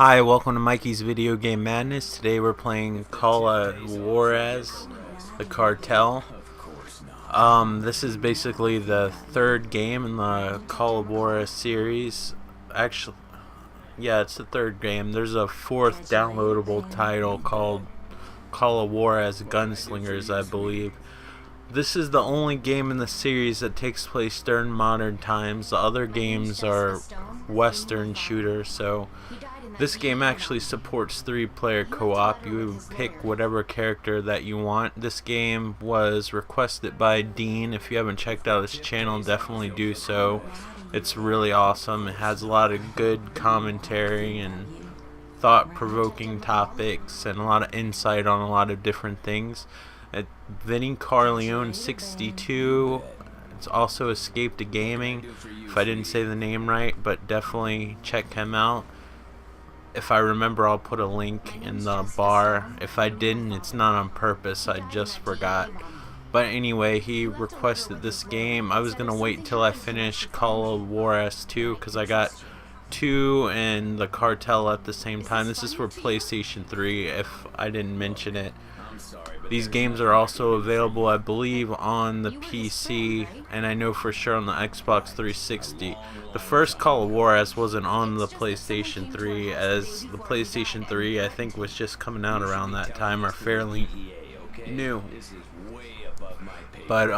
Hi, welcome to Mikey's Video Game Madness. Today we're playing Call of Juarez The Cartel. This is basically the third game in the Call of Juarez series. Actually, yeah, it's the third game. There's a fourth downloadable title called Call of Juarez Gunslingers, I believe. This is the only game in the series that takes place during modern times. The other games are Western shooters, so this game actually supports 3-player co-op. You pick whatever character that you want. This game was requested by Dean. If you haven't checked out his channel, definitely do so. It's really awesome. It has a lot of good commentary and thought-provoking topics and a lot of insight on a lot of different things. Vinny Carleone 62. It's also Escape to Gaming, if I didn't say the name right, but definitely check him out. If I remember, I'll put a link in the bar. If I didn't, it's not on purpose, I just forgot. But anyway, he requested this game. I was gonna wait until I finished Call of Juarez 2 because I got 2 and the Cartel at the same time. This is for PlayStation 3, if I didn't mention it. These games are also available, I believe, on the PC, and I know for sure on the Xbox 360. The first Call of Juarez wasn't on the PlayStation 3, as the PlayStation 3, I think, was just coming out around that time, or fairly new. But,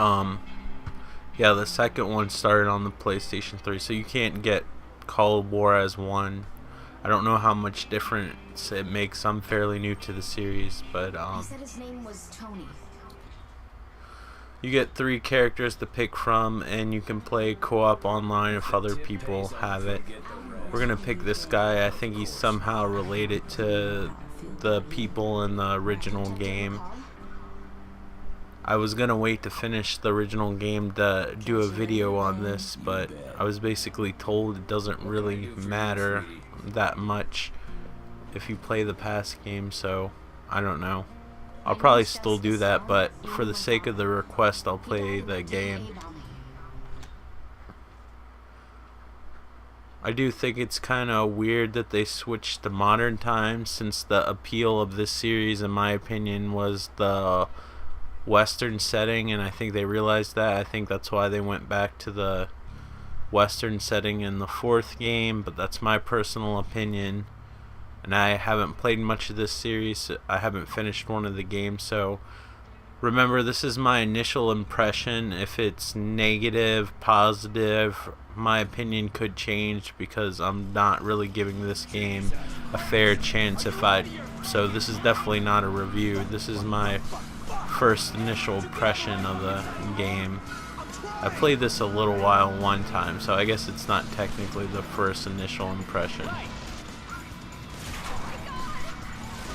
yeah, the second one started on the PlayStation 3, so you can't get Call of Juarez 1. I don't know how much difference it makes. I'm fairly new to the series, but He said his name was Tony. you get 3 characters to pick from, and you can play co-op online if other people have it. We're gonna pick this guy. I think he's somehow related to the people in the original game. I was gonna wait to finish the original game to do a video on this, but I was basically told it doesn't really matter that much if you play the past game, so I don't know. I'll probably still do that, but for the sake of the request, I'll play the game. I do think it's kind of weird that they switched to modern times, since the appeal of this series, in my opinion, was the Western setting, and I think they realized that. I think that's why they went back to the Western setting in the 4th game, but that's my personal opinion, and I haven't played much of this series. I haven't finished one of the games, so remember, this is my initial impression. If it's negative, positive, my opinion could change, because I'm not really giving this game a fair chance. So this is definitely not a review. This is my first initial impression of the game. I played this a little while one time, so I guess it's not technically the first initial impression.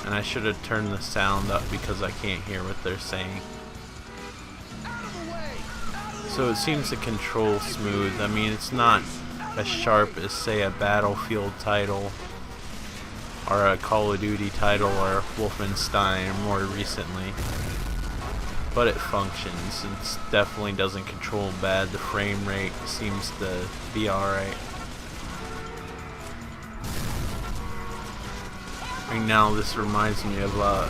And I should have turned the sound up because I can't hear what they're saying. So it seems to control smooth. I mean, it's not as sharp as, say, a Battlefield title or a Call of Duty title or Wolfenstein more recently. But it functions. It definitely doesn't control bad. The frame rate seems to be alright. Right now, this reminds me of a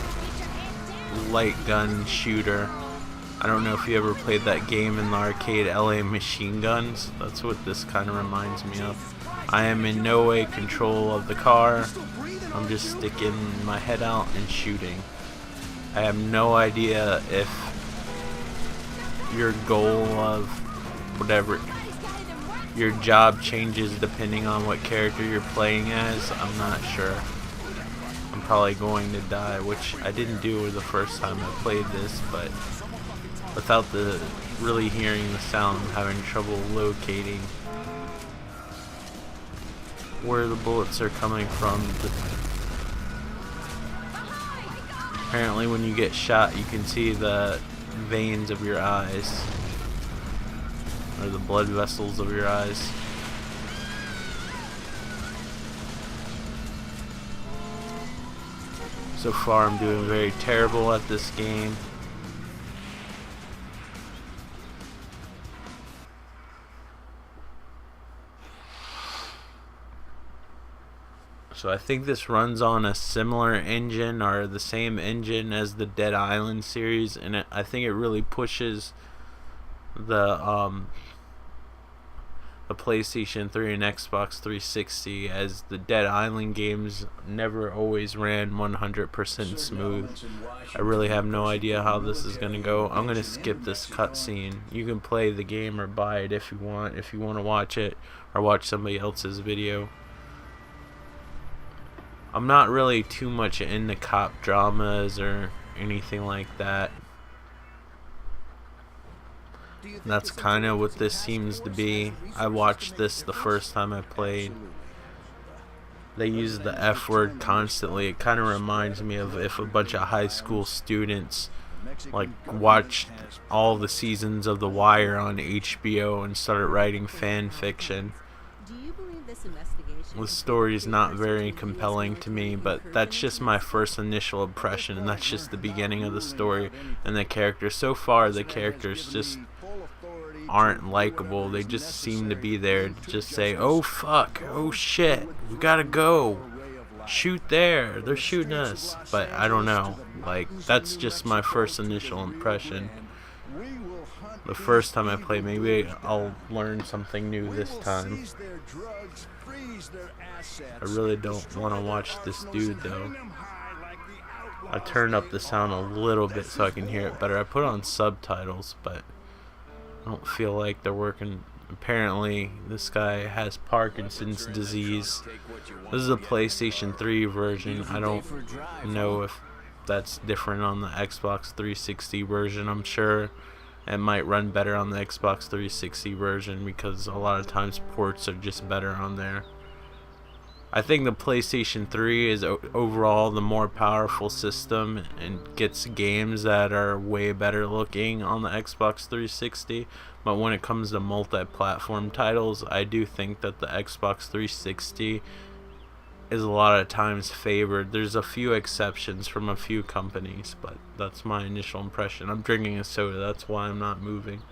light gun shooter. I don't know if you ever played that game in the arcade, LA Machine Guns. That's what this kind of reminds me of. I am in no way control of the car. I'm just sticking my head out and shooting. I have no idea if your goal of whatever your job changes depending on what character you're playing as. I'm not sure. I'm probably going to die, which I didn't do the first time I played this, but without really hearing the sound, I'm having trouble locating where the bullets are coming from. Apparently when you get shot, you can see the veins of your eyes, or the blood vessels of your eyes. So far I'm doing very terrible at this game. So I think this runs on a similar engine or the same engine as the Dead Island series, and I think it really pushes the PlayStation 3 and Xbox 360, as the Dead Island games never always ran 100% smooth. I really have no idea how this is going to go. I'm going to skip this cutscene. You can play the game or buy it if you want to watch it or watch somebody else's video. I'm not really too much into cop dramas or anything like that. That's kind of what this seems to be. I watched this the first time I played. They use the F word constantly. It kind of reminds me of if a bunch of high school students like watched all the seasons of The Wire on HBO and started writing fan fiction. The story is not very compelling to me, but that's just my first initial impression, and that's just the beginning of the story and the characters. So far, the characters just aren't likable. They just seem to be there to just say, "Oh fuck, oh shit, we gotta go, shoot there, they're shooting us." But I don't know, like, that's just my first initial impression. The first time I play, maybe I'll learn something new this time. I really don't want to watch this dude though. I turned up the sound a little bit so I can hear it better. I put on subtitles, but I don't feel like they're working. Apparently, this guy has Parkinson's disease. This is a PlayStation 3 version. I don't know if that's different on the Xbox 360 version. I'm sure it might run better on the Xbox 360 version because a lot of times ports are just better on there. I think the PlayStation 3 is overall the more powerful system and gets games that are way better looking on the Xbox 360. But when it comes to multi-platform titles, I do think that the Xbox 360 is a lot of times favored. There's a few exceptions from a few companies, but that's my initial impression. I'm drinking a soda, that's why I'm not moving.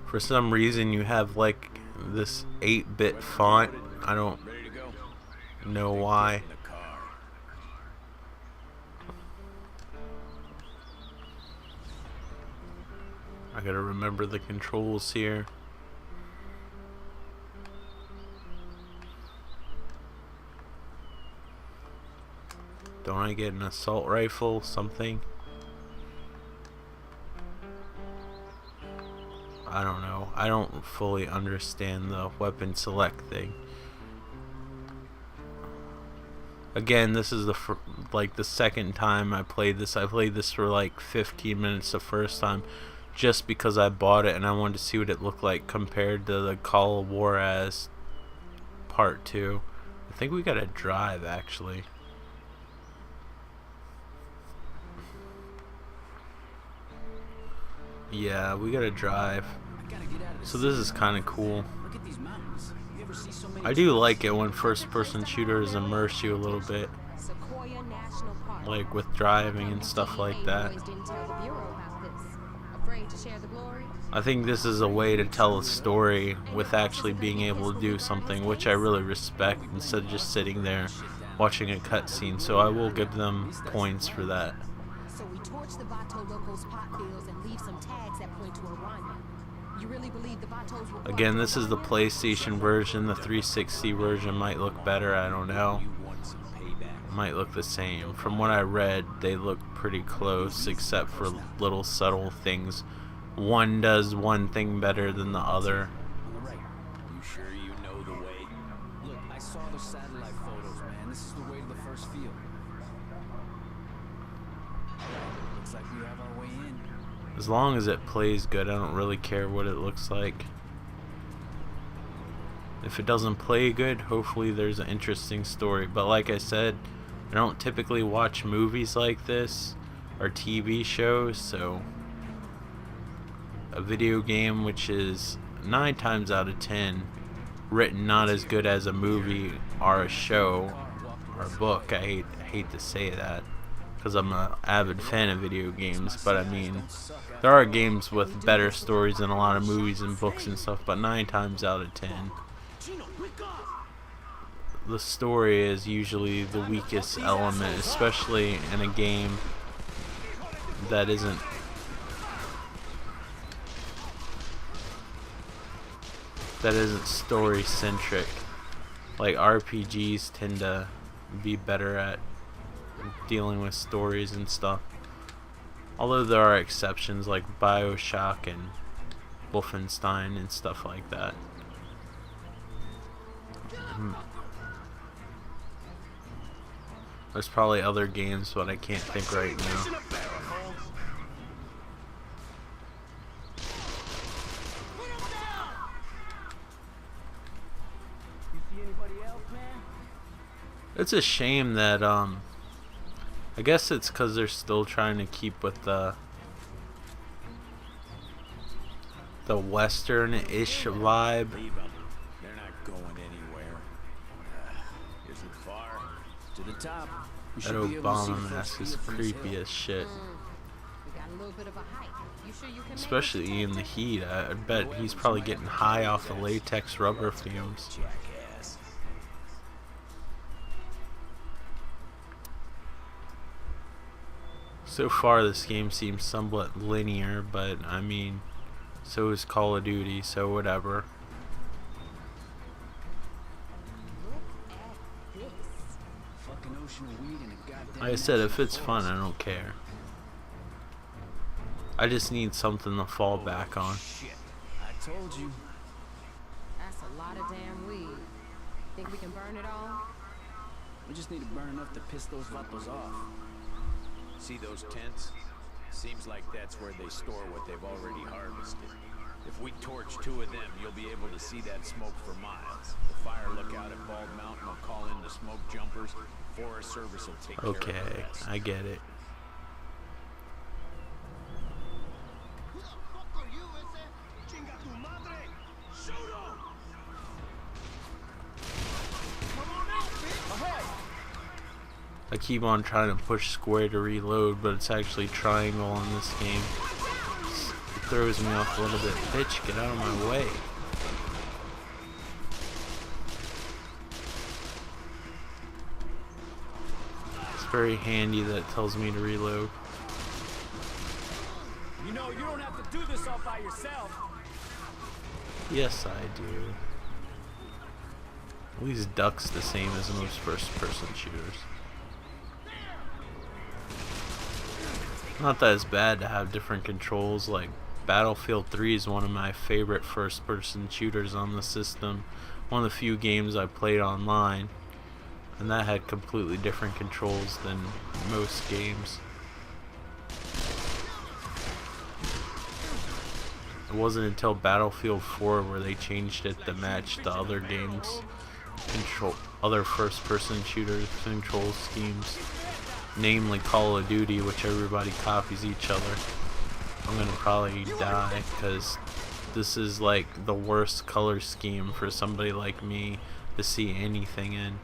For some reason you have like this 8-bit font. I don't know why. I gotta remember the controls here. Don't I get an assault rifle? Something? I don't know. I don't fully understand the weapon select thing. Again, this is the second time I played this. I played this for like 15 minutes the first time, just because I bought it and I wanted to see what it looked like compared to the Call of Juarez Part 2. I think we gotta drive actually. Yeah, we gotta drive. So this is kind of cool. I do like it when first-person shooters immerse you a little bit, like with driving and stuff like that. I think this is a way to tell a story with actually being able to do something, which I really respect, instead of just sitting there watching a cutscene. So I will give them points for that. So we torch the Vato locals' pot fields and leave some tags that point to Orion. You really believe the Vatos will... Again, this is the PlayStation version. The 360 version might look better. I don't know. Might look the same. From what I read, they look pretty close, except for little subtle things. One does one thing better than the other. Right. You sure you know the way? Look, I saw the satellite photos, man. This is the way to the first field. Looks like we have our way in. As long as it plays good, I don't really care what it looks like. If it doesn't play good, hopefully there's an interesting story. But like I said, I don't typically watch movies like this or TV shows, so a video game which is 9 times out of 10 written not as good as a movie or a show or a book. I hate to say that. because I'm an avid fan of video games, but I mean, there are games with better stories than a lot of movies and books and stuff, but 9 times out of 10, the story is usually the weakest element, especially in a game that isn't story centric. Like RPGs tend to be better at dealing with stories and stuff. Although there are exceptions like BioShock and Wolfenstein and stuff like that. There's probably other games, but I can't think right now. It's a shame that I guess it's because they're still trying to keep with the Western-ish vibe. They're not going anywhere. Is it far? To the top. That Obama mask is creepy as shit. We got a little bit of a hike. You sure you can make it? Especially in the heat. I bet he's probably getting high off the latex rubber fumes. Jackass. So far this game seems somewhat linear, but I mean, so is Call of Duty, so whatever. Look at this. Fucking ocean of weed and a goddamn. Like I said, if it's fun, I don't care. I just need something to fall back on. Shit. I told you. That's a lot of damn weed. Think we can burn it all? We just need to burn enough to piss those vatos off. See those tents? Seems like that's where they store what they've already harvested. If we torch 2 of them, you'll be able to see that smoke for miles. The fire lookout at Bald Mountain will call in the smoke jumpers. Forest Service will take care of the Okay, rest. I get it. I keep on trying to push square to reload, but it's actually triangle in this game. It throws me off a little bit. Bitch, get out of my way. It's very handy that it tells me to reload. You know, you don't have to do this all by yourself. Yes, I do. At least Duck's the same as most first-person shooters. Not that it's bad to have different controls. Like Battlefield 3 is one of my favorite first-person shooters on the system. One of the few games I played online, and that had completely different controls than most games. It wasn't until Battlefield 4 where they changed it to match the other games' other first-person shooter control schemes. Namely Call of Duty, which everybody copies each other. I'm gonna probably die because this is like the worst color scheme for somebody like me to see anything in.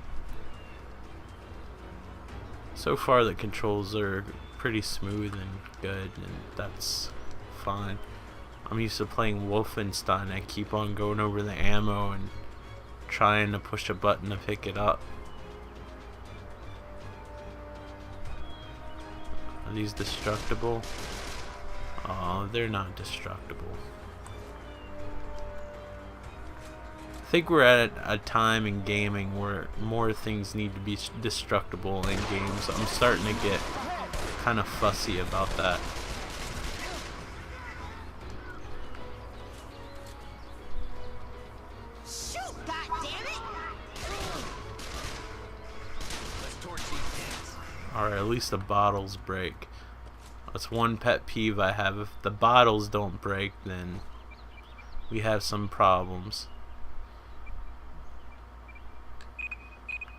So far the controls are pretty smooth and good, and that's fine. I'm used to playing Wolfenstein. I keep on going over the ammo and trying to push a button to pick it up. Are these destructible? Oh, they're not destructible. I think we're at a time in gaming where more things need to be destructible in games. I'm starting to get kind of fussy about that. Shoot, goddammit! Or at least the bottles break. That's one pet peeve I have. If the bottles don't break, then we have some problems.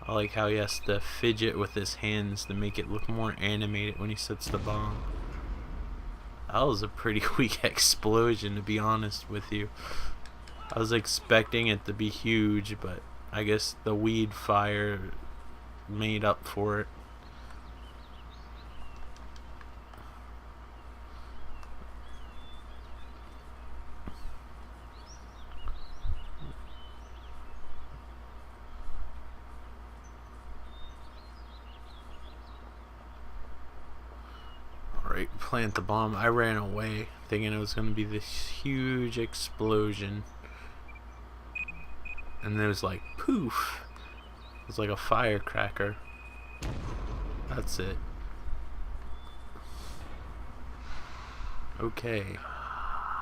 I like how he has to fidget with his hands to make it look more animated when he sets the bomb. That was a pretty weak explosion, to be honest with you. I was expecting it to be huge, but I guess the weed fire made up for it. plant the bomb. I ran away thinking it was going to be this huge explosion. And it was like poof. It was like a firecracker. That's it. Okay.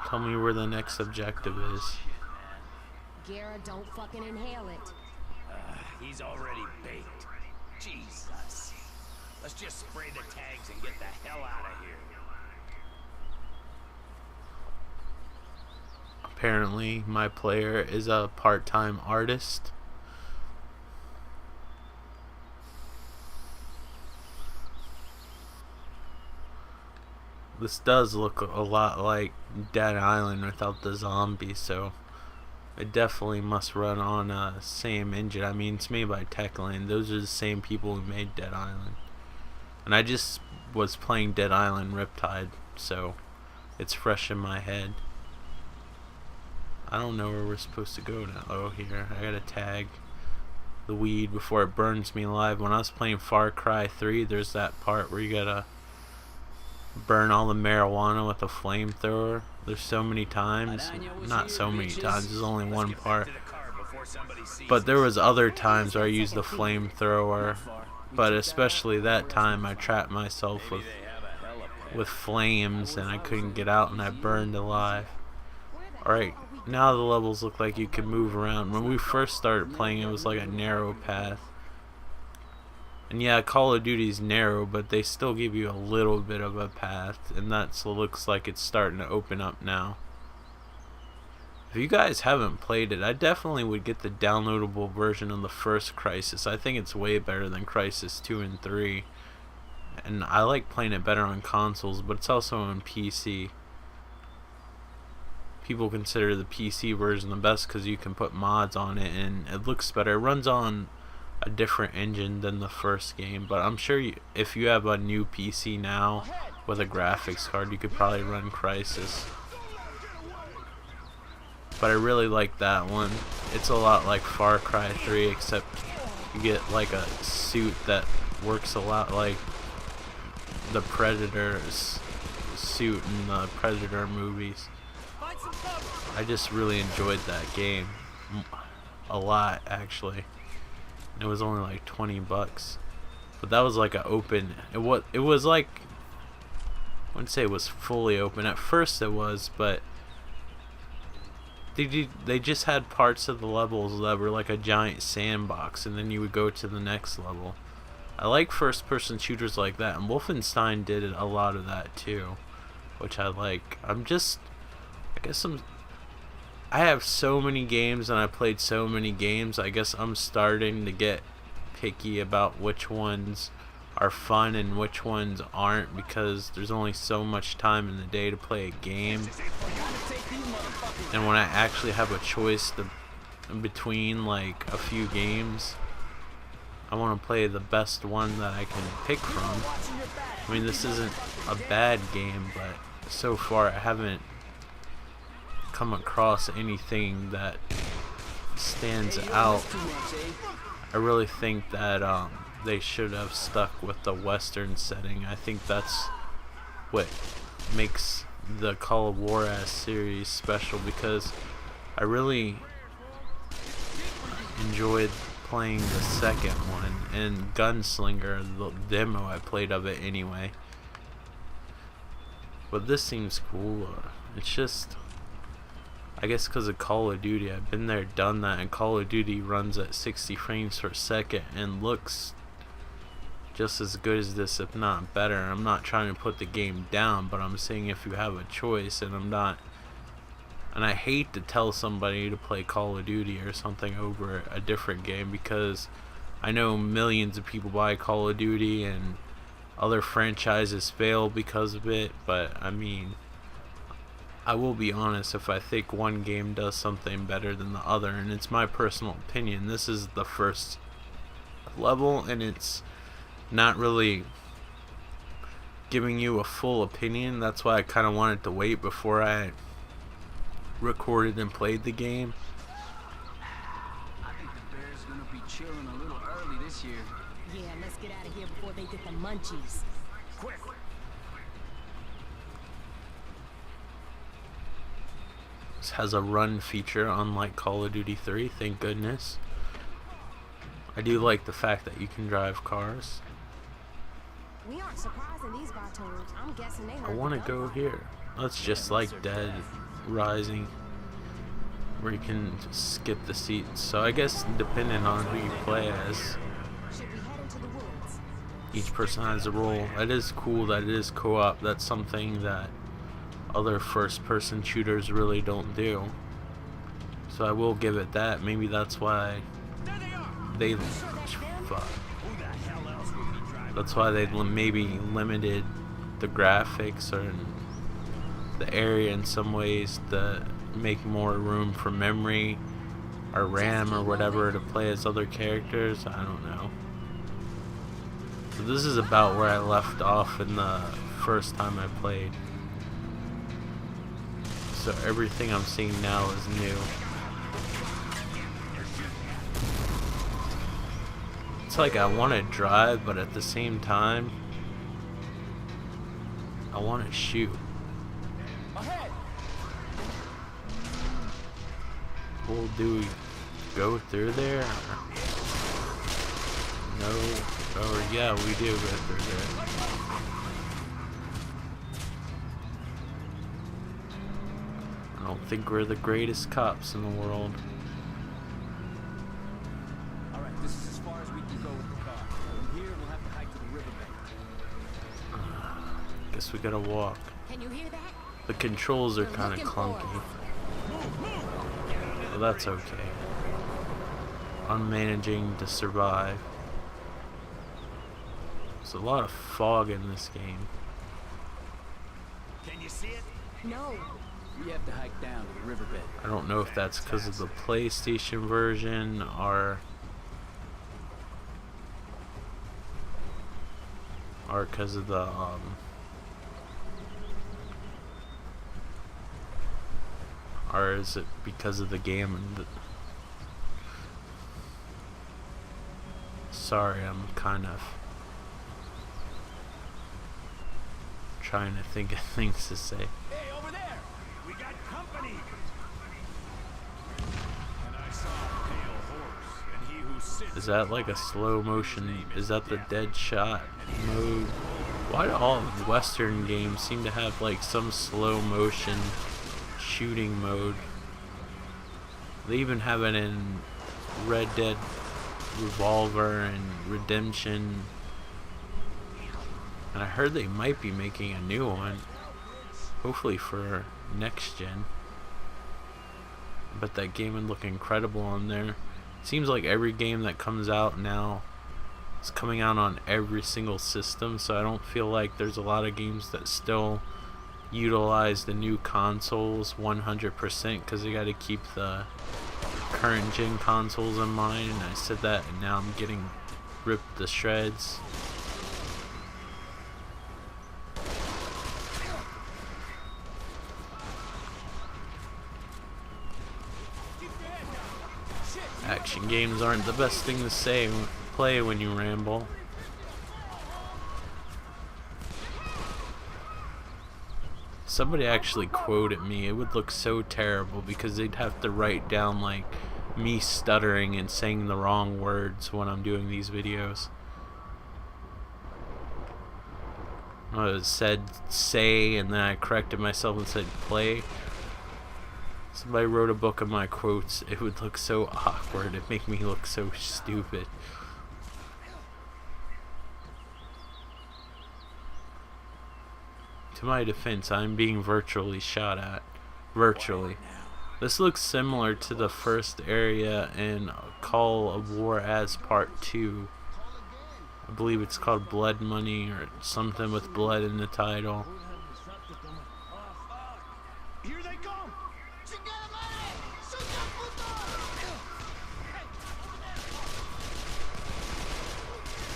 Tell me where the next objective is. Garrett, don't fucking inhale it. He's already baked. Jesus. Let's just spray the tags and get the hell out of here. Apparently, my player is a part-time artist. This does look a lot like Dead Island without the zombies, so it definitely must run on the same engine. I mean, it's made by Techland. Those are the same people who made Dead Island. And I just was playing Dead Island Riptide, so it's fresh in my head. I don't know where we're supposed to go now. Oh, here. I gotta tag the weed before it burns me alive. When I was playing Far Cry 3, there's that part where you gotta burn all the marijuana with a flamethrower. There's so many times. Not so many times. There's only one part. But there was other times where I used the flamethrower. But especially that time, I trapped myself with flames and I couldn't get out and I burned alive. Alright, now the levels look like you can move around. When we first started playing, it was like a narrow path. And yeah, Call of Duty's narrow, but they still give you a little bit of a path, and that looks like it's starting to open up now. If you guys haven't played it, I definitely would get the downloadable version of the first Crysis. I think it's way better than Crysis 2 and 3. And I like playing it better on consoles, but it's also on PC. People consider the PC version the best because you can put mods on it and it looks better. It runs on a different engine than the first game, but I'm sure if you have a new PC now with a graphics card, you could probably run Crysis. But I really like that one. It's a lot like Far Cry 3, except you get like a suit that works a lot like the Predator's suit in the Predator movies. I just really enjoyed that game a lot, actually. It was only like 20 bucks, but that was like an open. It was like, I wouldn't say it was fully open. At first it was, but they just had parts of the levels that were like a giant sandbox, and then you would go to the next level. I like first-person shooters like that, and Wolfenstein did a lot of that too, which I like. I have so many games and I played so many games. I guess I'm starting to get picky about which ones are fun and which ones aren't, because there's only so much time in the day to play a game. And when I actually have a choice between like a few games, I want to play the best one that I can pick from. I mean, this isn't a bad game, but so far I haven't come across anything that stands out. I really think that they should have stuck with the Western setting. I think that's what makes the Call of Juarez series special, because I really enjoyed playing the second one, and Gunslinger, the demo I played of it anyway. But this seems cool. It's just, I guess because of Call of Duty, I've been there, done that, and Call of Duty runs at 60 frames per second and looks just as good as this, if not better. I'm not trying to put the game down, but I'm saying if you have a choice, and I hate to tell somebody to play Call of Duty or something over a different game, because I know millions of people buy Call of Duty and other franchises fail because of it, but I mean, I will be honest, if I think one game does something better than the other, and it's my personal opinion, this is the first level, and it's not really giving you a full opinion. That's why I kind of wanted to wait before I recorded and played the game. I think the Bears gonna be chilling a little early this year. Yeah, let's get out of here before they get the munchies. Quick! This has a run feature unlike Call of Duty 3, thank goodness. I do like the fact that you can drive cars. We aren't surprising these Vatos. I'm guessing they I want to go here. That's just like Dead Rising, where you can just skip the seats. So I guess depending on who you play as, Should we head into the woods? each person has a role. It is cool that it is co-op. That's something that other first-person shooters really don't do. So I will give it that. Maybe that's why they fuck. That's why they maybe limited the graphics or the area in some ways to make more room for memory or RAM or whatever to play as other characters. I don't know. So this is about where I left off in the first time I played. So everything I'm seeing now is new. It's like I want to drive, but at the same time, I want to shoot. Well, do we go through there? No. Or yeah, we do go through there. I don't think we're the greatest cops in the world. Alright, this is as far as we can go with the car. From here, we'll have to hike to the riverbank. Guess we gotta walk. Can you hear that? The controls are kind of clunky. But that's okay. I'm managing to survive. There's a lot of fog in this game. Can you see it? No. We have to hike down to the riverbed. I don't know if that's because of the PlayStation version or because of the or is it because of the game and sorry, I'm kind of trying to think of things to say. Hey, over there! We got company! And I saw a pale horse, and he who sits. Is that like a slow motion? Is that the dead shot mode? Why do all Western games seem to have like some slow motion shooting mode? They even have it in Red Dead Revolver and Redemption. And I heard they might be making a new one. Hopefully for next gen. But that game would look incredible on there. Seems like every game that comes out now is coming out on every single system, so I don't feel like there's a lot of games that still utilize the new consoles 100% because they got to keep the current gen consoles in mind. And I said that, and now I'm getting ripped to shreds. Action games aren't the best thing to play when you ramble. Somebody actually quoted me. It would look so terrible because they'd have to write down like me stuttering and saying the wrong words when I'm doing these videos. I said say and then I corrected myself and said play. Somebody wrote a book of my quotes. It would look so awkward. It'd make me look so stupid. To my defense, I'm being virtually shot at. Virtually. This looks similar to the first area in Call of Juarez Part 2. I believe it's called Blood Money or something with blood in the title. Here they come!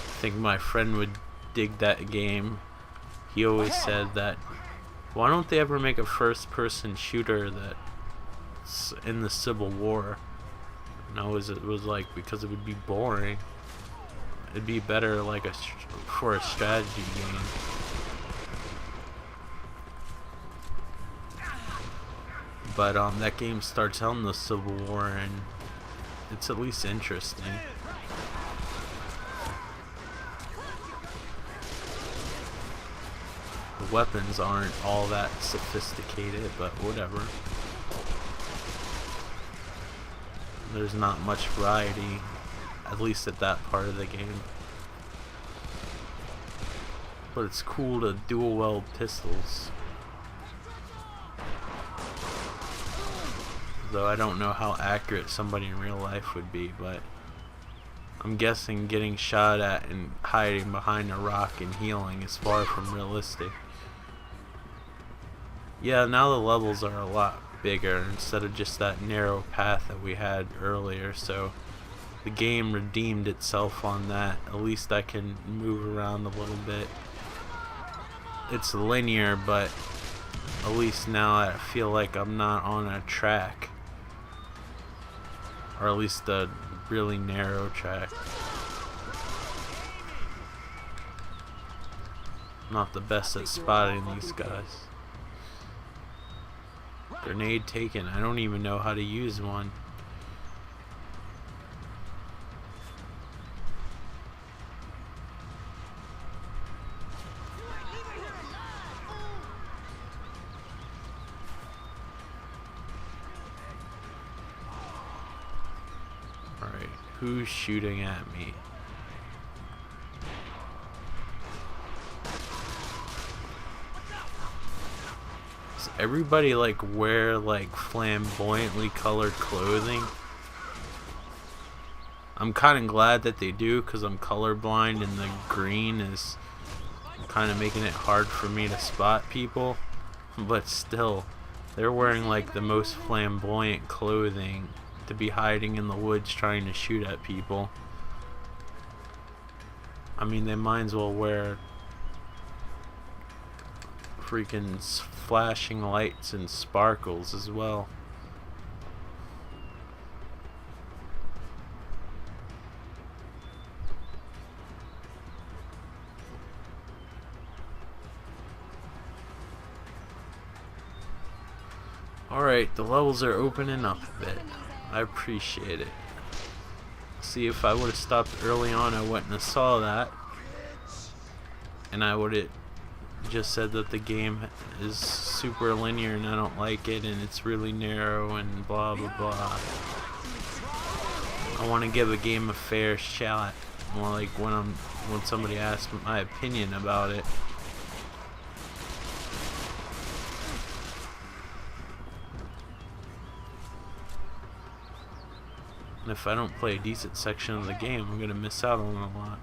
I think my friend would dig that game. He always said that, why don't they ever make a first-person shooter that's in the Civil War? And it was like, because it would be boring. It'd be better like for a strategy game. But that game starts out in the Civil War, and it's at least interesting. The weapons aren't all that sophisticated, but whatever. There's not much variety, at least at that part of the game. But it's cool to dual wield pistols. Though I don't know how accurate somebody in real life would be, but I'm guessing getting shot at and hiding behind a rock and healing is far from realistic. Yeah, now the levels are a lot bigger instead of just that narrow path that we had earlier, so the game redeemed itself on that. At least I can move around a little bit. It's linear, but at least now I feel like I'm not on a track, or at least a really narrow track. Not the best at spotting these guys. Grenade taken. I don't even know how to use one. Alright, who's shooting at me? Does everybody like wear like flamboyantly colored clothing? I'm kind of glad that they do, because I'm colorblind and the green is kind of making it hard for me to spot people. But still, they're wearing like the most flamboyant clothing to be hiding in the woods trying to shoot at people. I mean, they might as well wear freaking flashing lights and sparkles as well. Alright, the levels are opening up a bit. I appreciate it. See, if I would have stopped early on, I wouldn't have saw that. And I would have just said that the game is super linear and I don't like it, and it's really narrow and blah blah blah. I want to give a game a fair shot. More like when somebody asks my opinion about it. And if I don't play a decent section of the game, I'm gonna miss out on a lot.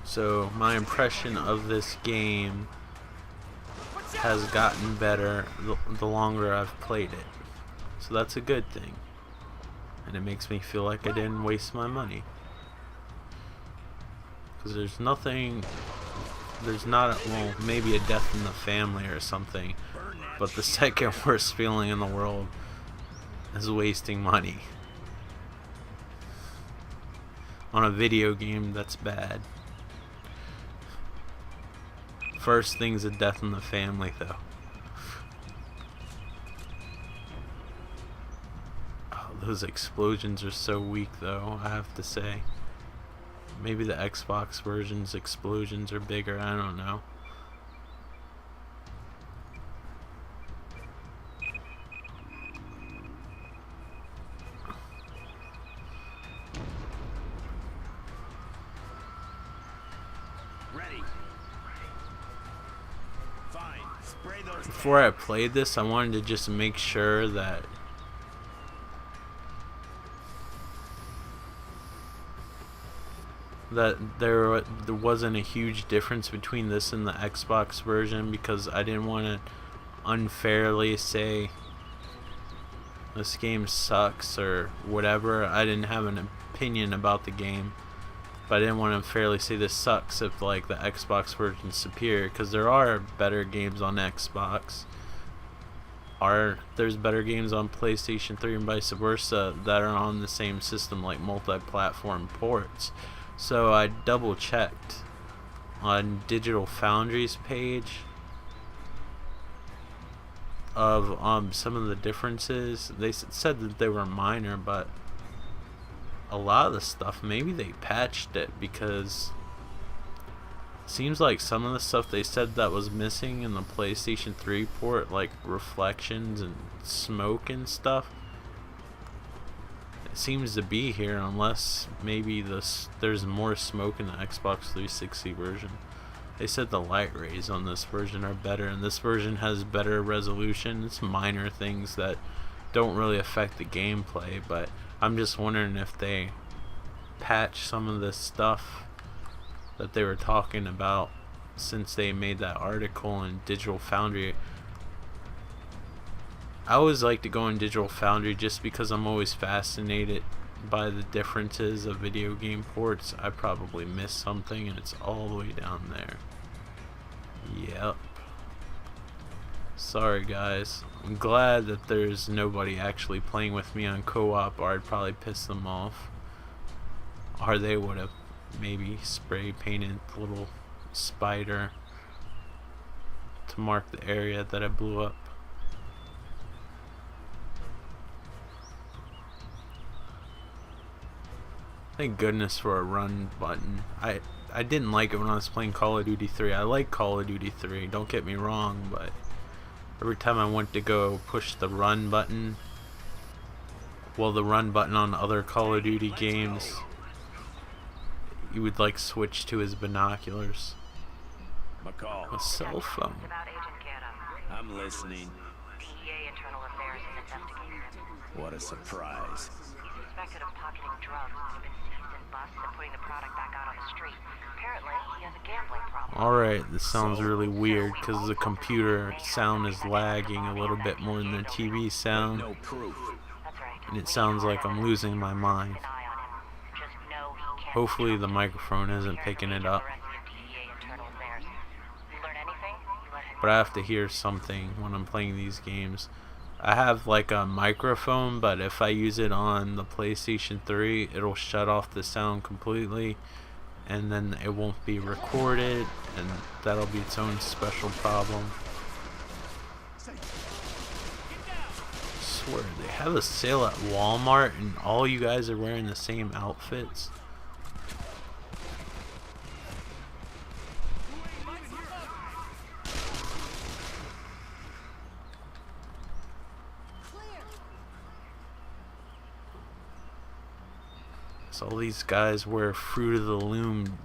So my impression of this game has gotten better the longer I've played it. So that's a good thing. And it makes me feel like I didn't waste my money. Because there's not, well, maybe a death in the family or something, but the second worst feeling in the world is wasting money on a video game that's bad. First thing's a death in the family, though. Oh, those explosions are so weak, though, I have to say. Maybe the Xbox version's explosions are bigger, I don't know. Ready. Fine. Spray those. Before I played this, I wanted to just make sure that there wasn't a huge difference between this and the Xbox version, because I didn't want to unfairly say this game sucks or whatever. I didn't have an opinion about the game, but I didn't want to unfairly say this sucks if like the Xbox version's superior, because there are better games on Xbox. there's better games on PlayStation 3 and vice versa that are on the same system, like multi-platform ports. So I double checked on Digital Foundry's page of some of the differences. They said that they were minor, but a lot of the stuff, maybe they patched it, because it seems like some of the stuff they said that was missing in the PlayStation 3 port, like reflections and smoke and stuff, it seems to be here, unless maybe there's more smoke in the Xbox 360 version. They said the light rays on this version are better, and this version has better resolution. It's minor things that don't really affect the gameplay, but I'm just wondering if they patch some of this stuff that they were talking about since they made that article in Digital Foundry. I always like to go in Digital Foundry just because I'm always fascinated by the differences of video game ports. I probably missed something and it's all the way down there. Yep. Sorry guys. I'm glad that there's nobody actually playing with me on co-op, or I'd probably piss them off. Or they would have maybe spray painted the little spider to mark the area that I blew up. Thank goodness for a run button. I didn't like it when I was playing Call of Duty 3. I like Call of Duty 3, don't get me wrong, but every time I went to go push the run button, well, the run button on other Call of Duty games, you would like switch to his binoculars. McCall. A cell phone. I'm listening. DEA Internal Affairs is investigating him. What a surprise. He's suspected of pocketing drugs that have been seized in busts and putting the product back out on the street. Apparently, he has a gambling problem. Alright, this sounds really weird because the computer sound is lagging a little bit more than the TV sound. No proof. That's right. And it sounds like I'm losing my mind. Keep an eye on him. Just know he can't Hopefully the microphone isn't picking it up. DEA Internal Affairs. You learn anything? You let him But I have to hear something when I'm playing these games. I have like a microphone, but if I use it on the PlayStation 3, it'll shut off the sound completely, and then it won't be recorded, and that'll be its own special problem. I swear, they have a sale at Walmart and all you guys are wearing the same outfits. So all these guys wear Fruit of the Loom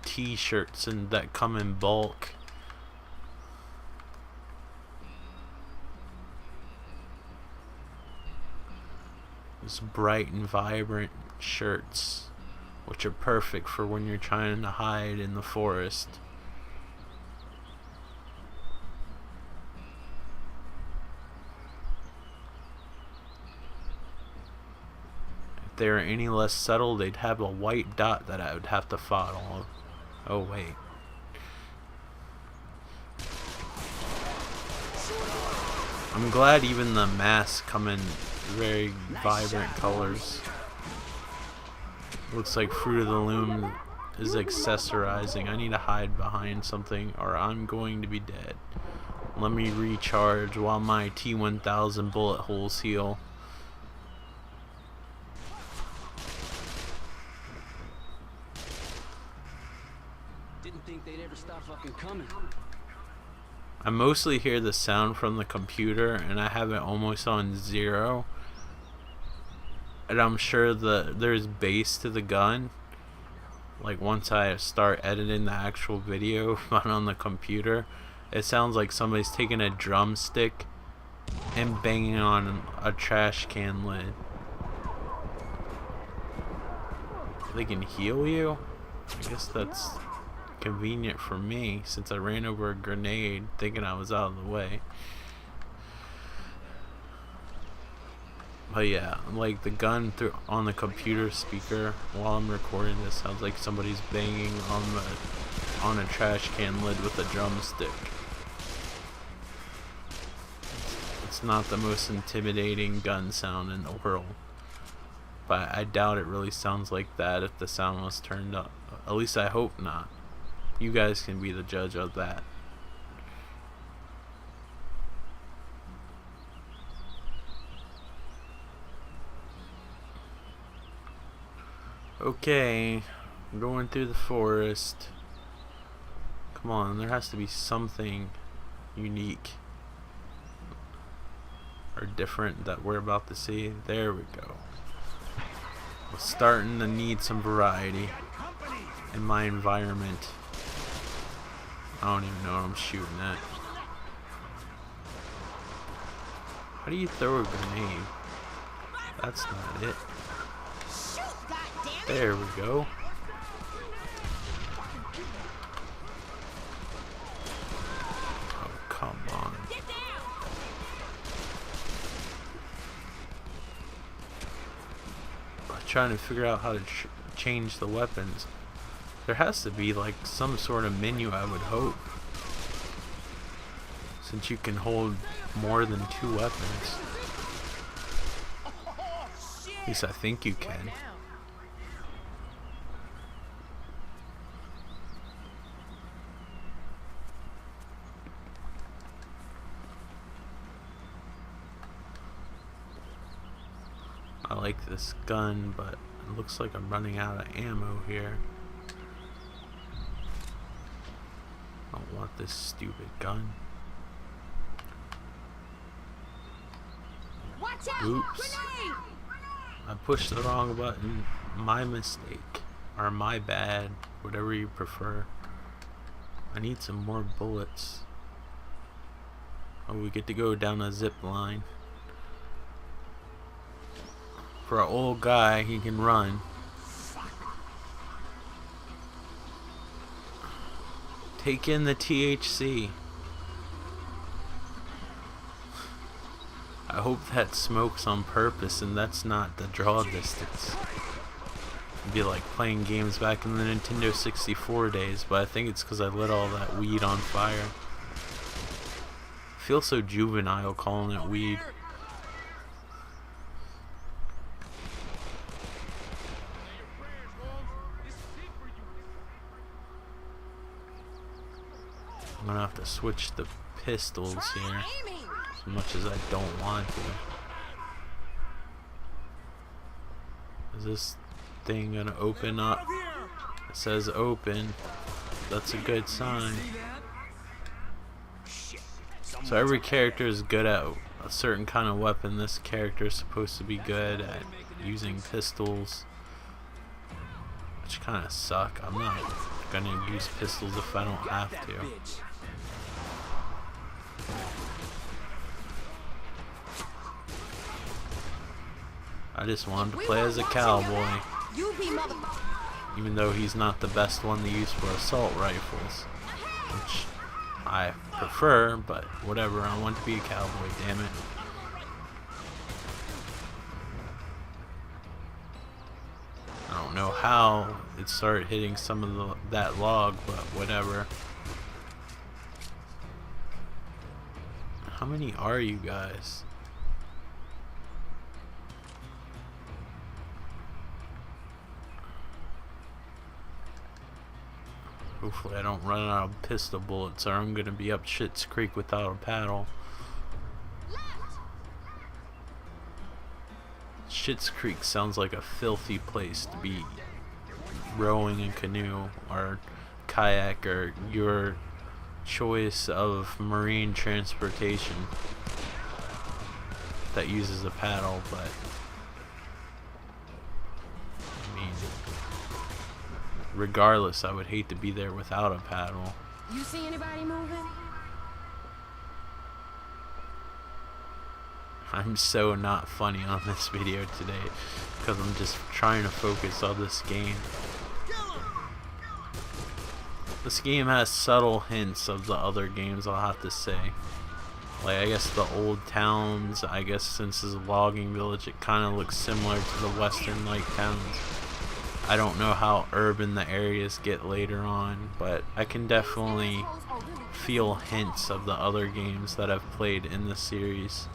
t-shirts and that come in bulk. These bright and vibrant shirts, which are perfect for when you're trying to hide in the forest. If they were any less subtle, they'd have a white dot that I would have to follow. Oh wait. I'm glad even the masks come in very vibrant colors. Looks like Fruit of the Loom is accessorizing. I need to hide behind something or I'm going to be dead. Let me recharge while my T-1000 bullet holes heal. Didn't think they'd ever stop fucking coming. I mostly hear the sound from the computer and I have it almost on 0. And I'm sure there's bass to the gun. Like once I start editing the actual video on the computer, it sounds like somebody's taking a drumstick and banging on a trash can lid. They can heal you? I guess that's convenient for me since I ran over a grenade thinking I was out of the way. But yeah, like the gun on the computer speaker while I'm recording this sounds like somebody's banging on a trash can lid with a drumstick. It's not the most intimidating gun sound in the world, but I doubt it really sounds like that if the sound was turned up. At least I hope not. You guys can be the judge of that. Okay, I'm going through the forest. Come on, there has to be something unique or different that we're about to see. There we go. We're starting to need some variety in my environment. I don't even know what I'm shooting at. How do you throw a grenade? That's not it. There we go. Oh, come on. I'm trying to figure out how to change the weapons. There has to be like some sort of menu, I would hope, since you can hold more than 2 weapons. At least I think you can. I like this gun, but it looks like I'm running out of ammo here. I don't want this stupid gun. Watch out! Oops. Grenade! I pushed the wrong button. My mistake. Or my bad. Whatever you prefer. I need some more bullets. Oh, we get to go down a zip line. For an old guy, he can run. Take in the THC. I hope that smoke's on purpose and that's not the draw distance. It'd be like playing games back in the Nintendo 64 days, but I think it's because I lit all that weed on fire. I feel so juvenile calling it weed. I'm gonna have to switch the pistols here, as much as I don't want to. Is this thing gonna open up? It says open. That's a good sign. So every character is good at a certain kind of weapon. This character is supposed to be good at using pistols, which kind of suck. I'm not gonna use pistols if I don't have to. I just wanted to play as a cowboy, even though he's not the best one to use for assault rifles, which I prefer, but whatever, I want to be a cowboy, damn it. I don't know how it started hitting some of that log, but whatever. How many are you guys? Hopefully I don't run out of pistol bullets or I'm gonna be up Shit's Creek without a paddle. Shit's Creek sounds like a filthy place to be rowing a canoe or kayak or your choice of marine transportation that uses a paddle, but I mean, regardless, I would hate to be there without a paddle. You see anybody moving? I'm so not funny on this video today because I'm just trying to focus on this game. This game has subtle hints of the other games, I'll have to say. Like, I guess the old towns, I guess since it's a logging village, it kind of looks similar to the western like towns. I don't know how urban the areas get later on, but I can definitely feel hints of the other games that I've played in the series.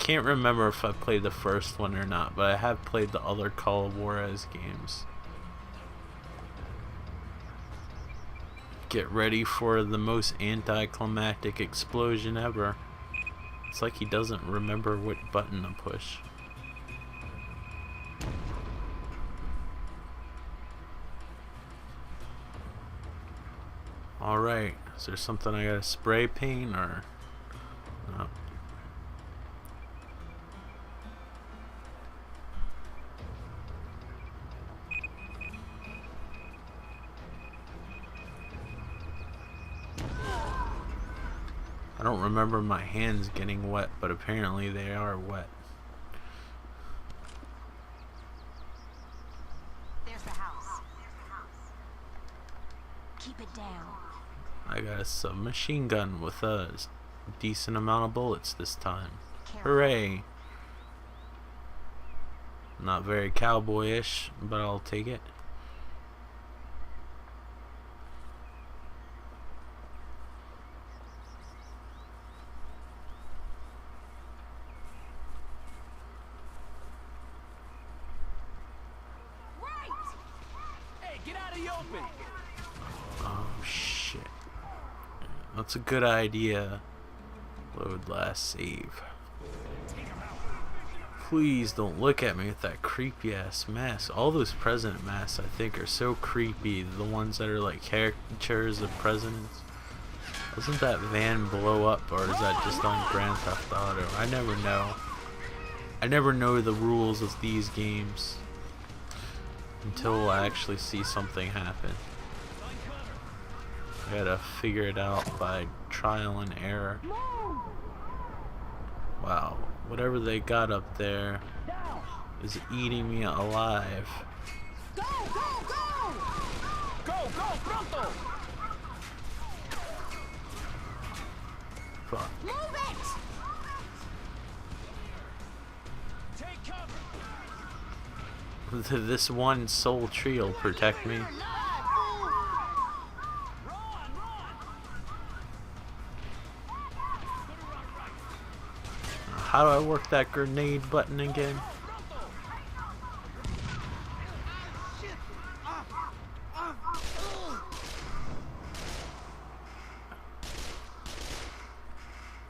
can't remember if I played the first one or not, but I have played the other Call of Juarez games. Get ready for the most anticlimactic explosion ever. It's like he doesn't remember what button to push. Alright, is there something I gotta spray paint or no? I don't remember my hands getting wet, but apparently they are wet. There's the house. Keep it down. I got a submachine gun with a decent amount of bullets this time. Hooray! Not very cowboyish, but I'll take it. Get out of the open! Oh shit. That's a good idea. Load last save. Please don't look at me with that creepy ass mask. All those president masks I think are so creepy. The ones that are like caricatures of presidents. Doesn't that van blow up, or is that just on Grand Theft Auto? I never know. I never know the rules of these games until I actually see something happen. I gotta figure it out by trial and error. Wow, whatever they got up there is eating me alive. Go, go, go! Go, go, pronto! Fuck. Move it! Take cover! This one sole tree will protect me. How do I work that grenade button again?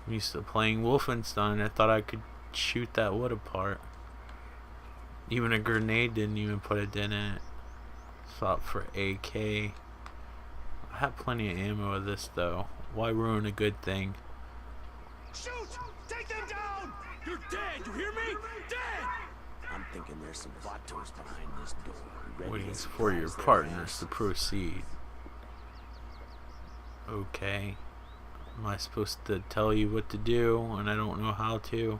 I'm used to playing Wolfenstein. I thought I could shoot that wood apart. Even a grenade didn't even put a dent in it. Swap for AK. I have plenty of ammo of this though. Why ruin a good thing? Shoot! Take them down! You're dead! You hear me? Dead! I'm thinking there's some vatos behind this door. Waiting for your partners to proceed. Okay. Am I supposed to tell you what to do and I don't know how to?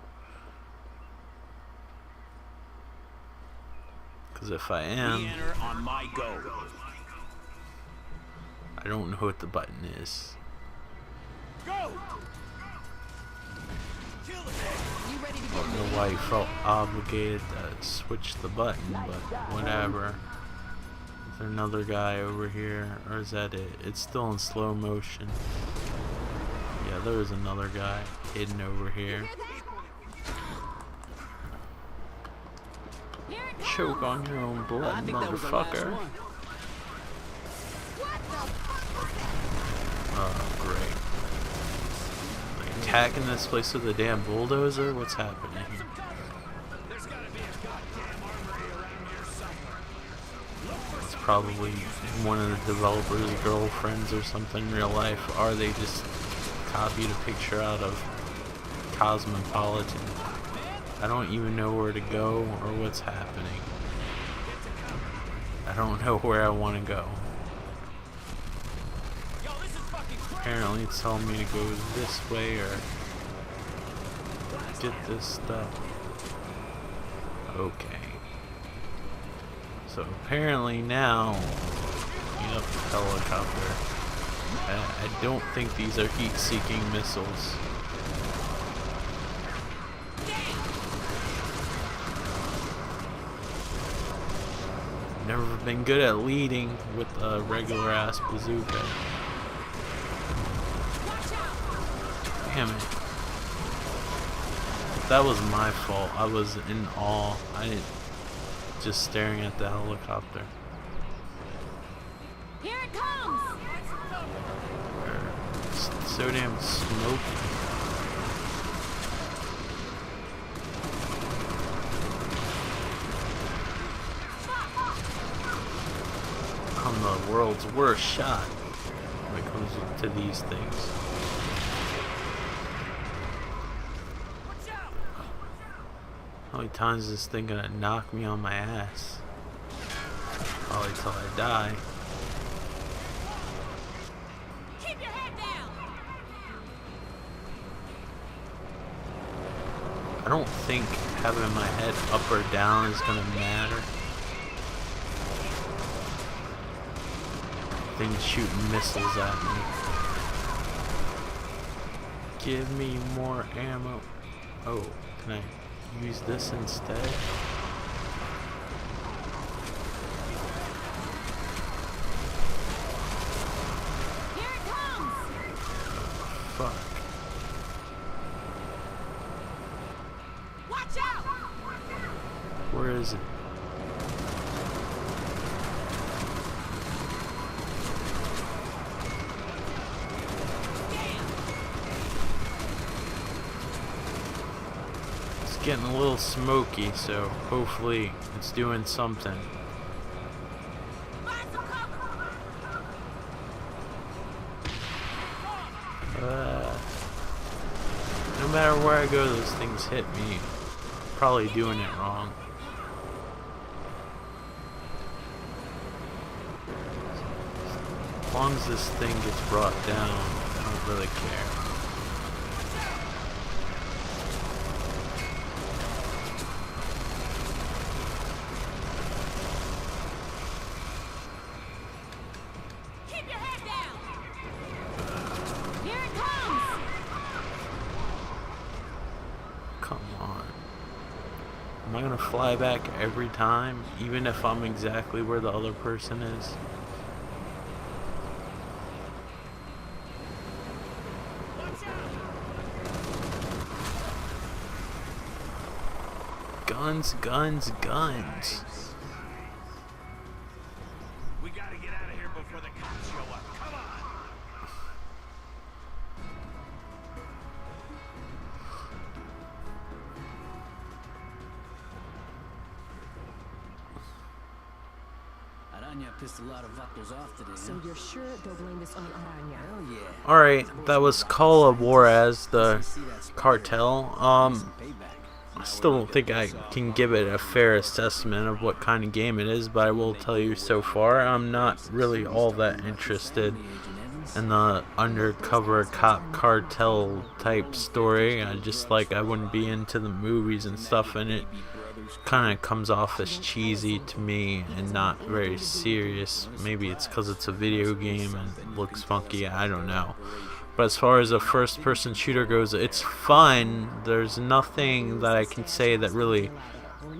Because if I am, Re-enter on my go. I don't know what the button is. Go! Kill the You ready to I don't know why you felt obligated to switch the button, but whatever. Is there another guy over here, or is that it? It's still in slow motion. Yeah, there is another guy hidden over here. Choke on your own blood, motherfucker. Oh, great. Like attacking this place with a damn bulldozer? What's happening here? It's probably one of the developers' girlfriends or something in real life, or they just copied a picture out of Cosmopolitan. I don't even know where to go or what's happening. I don't know where I want to go. Apparently it's telling me to go this way or get this stuff. Okay. So apparently now, yep, helicopter. I don't think these are heat-seeking missiles. Never been good at leading with a regular ass bazooka. Damn it. That was my fault. I was in awe. I just staring at the helicopter. Here it comes! It's so damn smoky. I'm the world's worst shot when it comes to these things. How many times is this thing gonna knock me on my ass? Probably till I die. Keep your head down! I don't think having my head up or down is gonna matter. Things shooting missiles at me. Give me more ammo. Oh, can I use this instead? Here it comes! Fuck. Watch out! Where is it? It's getting a little smoky, so hopefully it's doing something. Find some cover! No matter where I go, those things hit me. Probably doing it wrong. As long as this thing gets brought down, I don't really care. Keep your head down! Here it comes! Come on. Am I gonna fly back every time, even if I'm exactly where the other person is? Guns, guns, guns. We gotta get out of here before the cops show up. Come on! Aranya pissed a lot of vatos off today. So you're sure they'll blame this on Aranya? Hell yeah. Alright, that was Call of Juarez The Cartel. I still don't think I can give it a fair assessment of what kind of game it is, but I will tell you so far, I'm not really all that interested in the undercover cop cartel type story. I wouldn't be into the movies and stuff, and it kind of comes off as cheesy to me and not very serious. Maybe it's because it's a video game and looks funky, I don't know. But as far as a first-person shooter goes, it's fun. There's nothing that I can say that really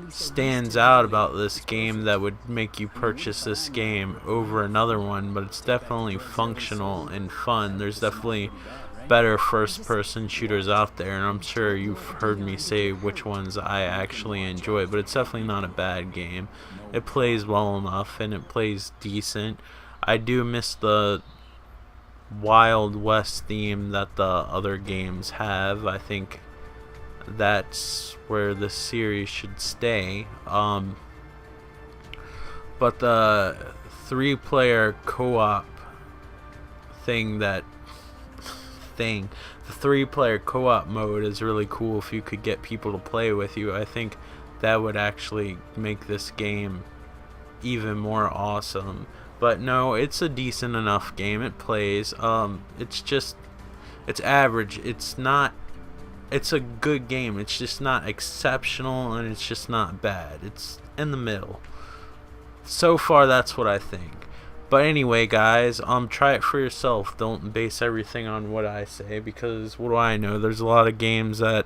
stands out about this game that would make you purchase this game over another one, but it's definitely functional and fun. There's definitely better first-person shooters out there, and I'm sure you've heard me say which ones I actually enjoy, but it's definitely not a bad game. It plays well enough, and it plays decent. I do miss the Wild West theme that the other games have. I think that's where the series should stay. But the 3-player co-op the 3-player co-op mode is really cool. If you could get people to play with you, I think that would actually make this game even more awesome. But no, it's a decent enough game. It plays. It's average. It's a good game. It's just not exceptional, and it's just not bad. It's in the middle. So far, that's what I think. But anyway, guys, try it for yourself. Don't base everything on what I say, because what do I know? There's a lot of games that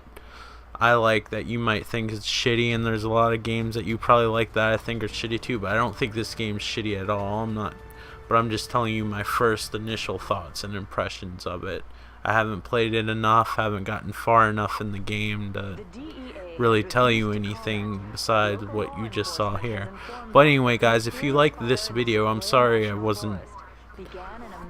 I like that you might think is shitty, and there's a lot of games that you probably like that I think are shitty too, but I don't think this game's shitty at all. I'm just telling you my first initial thoughts and impressions of it I haven't played it enough, haven't gotten far enough in the game to really tell you anything besides what you just saw here. But anyway, guys, if you like this video, I'm sorry I wasn't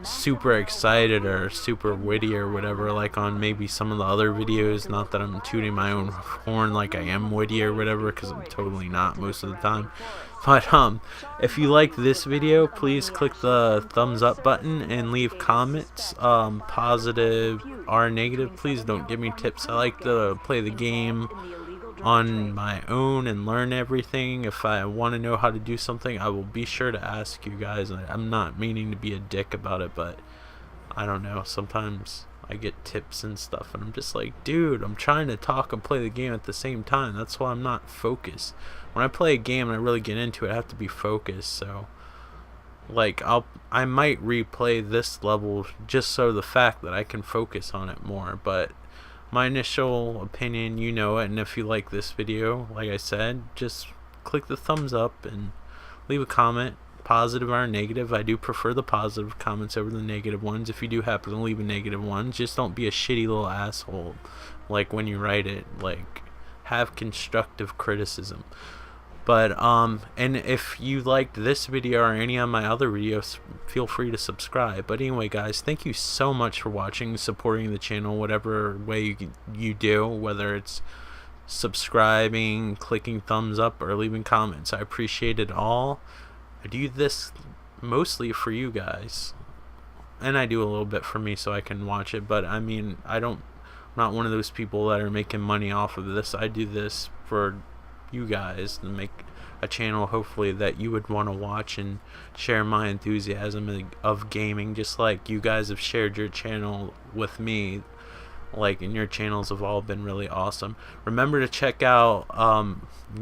super excited or super witty or whatever like on maybe some of the other videos. Not that I'm tooting my own horn like I am witty or whatever, because I'm totally not most of the time. But if you like this video, please click the thumbs up button and leave comments, positive or negative. Please don't give me tips. I like to play the game on my own and learn everything. If I want to know how to do something, I will be sure to ask you guys. I'm not meaning to be a dick about it, but I don't know, sometimes I get tips and stuff and I'm just like, dude, I'm trying to talk and play the game at the same time. That's why I'm not focused. When I play a game and I really get into it, I have to be focused. So like I might replay this level just so the fact that I can focus on it more. But my initial opinion, you know it, and if you like this video, like I said, just click the thumbs up and leave a comment, positive or negative. I do prefer the positive comments over the negative ones. If you do happen to leave a negative one, just don't be a shitty little asshole like when you write it. Like, have constructive criticism. But and if you liked this video or any of my other videos, feel free to subscribe. But anyway, guys, thank you so much for watching, supporting the channel whatever way you do, whether it's subscribing, clicking thumbs up, or leaving comments. I appreciate it all. I do this mostly for you guys, and I do a little bit for me so I can watch it. But I mean, I'm not one of those people that are making money off of this. I do this for you guys to make a channel hopefully that you would want to watch and share my enthusiasm of gaming, just like you guys have shared your channel with me. Like, and your channels have all been really awesome. Remember to check out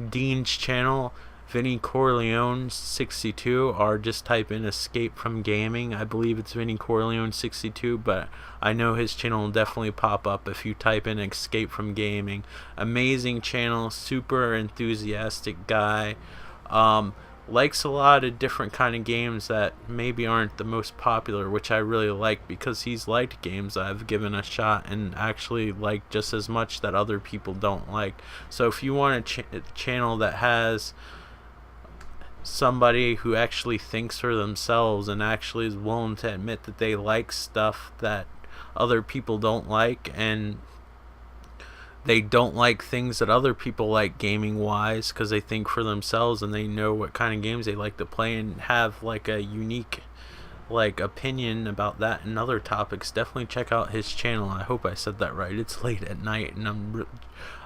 Dean's channel, Vinny Corleone 62, or just type in Escape from Gaming. I believe it's Vinny Corleone 62, but I know his channel will definitely pop up if you type in Escape from Gaming. Amazing channel, super enthusiastic guy. Likes a lot of different kind of games that maybe aren't the most popular, which I really like, because he's liked games I've given a shot and actually like just as much that other people don't like. So if you want a channel that has somebody who actually thinks for themselves and actually is willing to admit that they like stuff that other people don't like, and they don't like things that other people like gaming wise because they think for themselves and they know what kind of games they like to play and have like a unique like opinion about that and other topics, definitely check out his channel. I hope I said that right. It's late at night and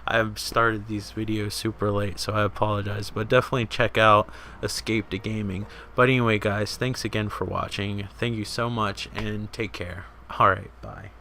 I've started these videos super late, so I apologize, but definitely check out Escape to Gaming. But anyway, guys, thanks again for watching. Thank you so much and take care. Alright, bye.